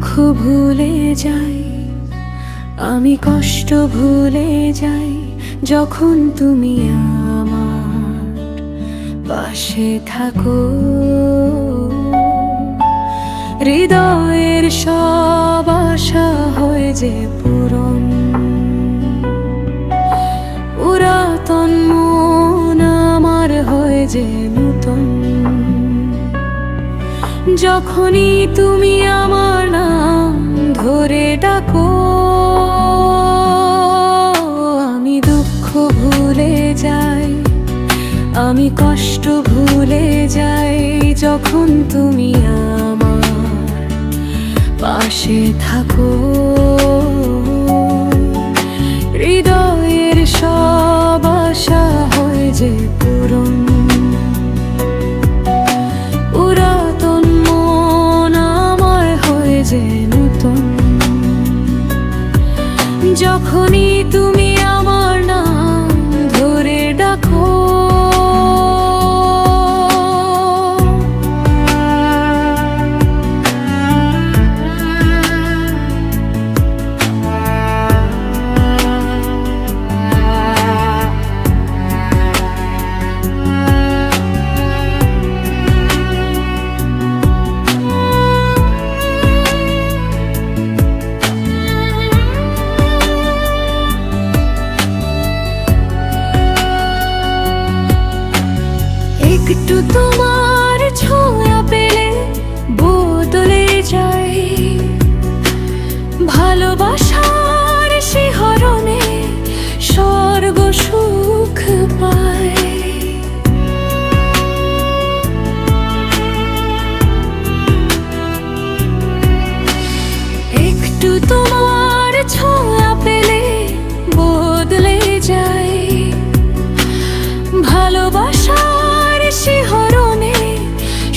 দুঃখ ভুলে যাই, আমি কষ্ট ভুলে যাই যখন তুমি আমার পাশে থাকো। হৃদয়ের সব আশা হয় যে পূরণ, পুরাতন মন আমার হয় যে নূতন। যখনই তুমি আমার নাম ধরে ডাকো, আমি দুঃখ ভুলে যাই, আমি কষ্ট ভুলে যাই যখন তুমি আমার পাশে থাকো। হৃদয়ের সব আশা হয় যে পূরণ, পুরাতন মন আমার হয় যে নূতন। যখনই তুমি আমার নাম ধরে ডাকো, একটু তোমার ছোঁয়া পেলে বদলে যাই, ভালোবাসার শিহরণে স্বর্গ সুখ পাই। একটু তোমার ছোঁয়া পেলে বদলে যাই, ভালোবাসার শিহরণে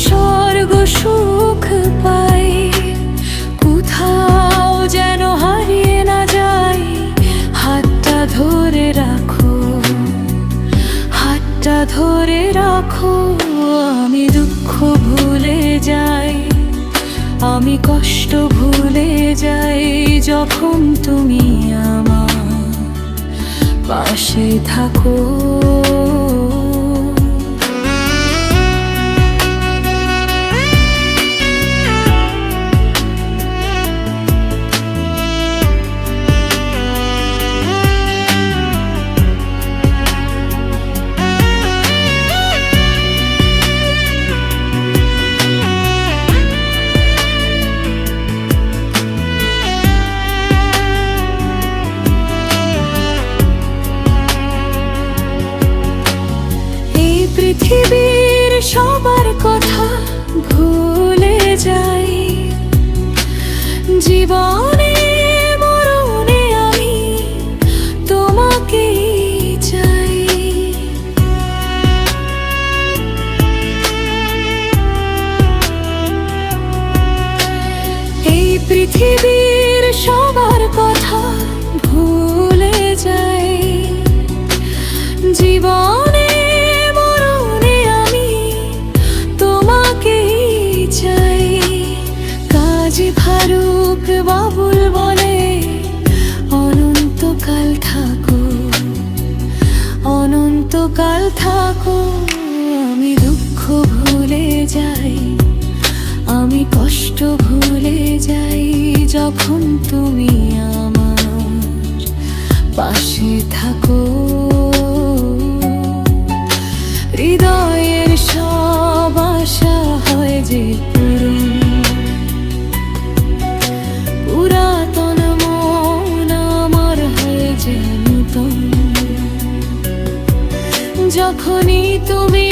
স্বর্গ সুখ পাই। কোথাও যেন হারিয়ে না যাই, হাতটা ধরে রাখো, হাতটা ধরে রাখো। আমি দুঃখ ভুলে যাই, আমি কষ্ট ভুলে যাই যখন তুমি আমার পাশে থাকো। পৃথিবীর সবার কথা ভুলে যাই, জীবনে মরণে আমি তোমাকে চাই। এই পৃথিবীর সবার কথা ভুলে যাই, জীবনে ফারুক বাবুল বলে অনন্তকাল থাকো, অনন্তকাল থাকো। আমি দুঃখ ভুলে যাই, আমি কষ্ট ভুলে যাই যখন তুমি আমার পাশে থাকো। হৃদয়ের সব আশা হয় যে পূরণ, পুরাতন মন আমার হয় যে নূতন। যখনই তুমি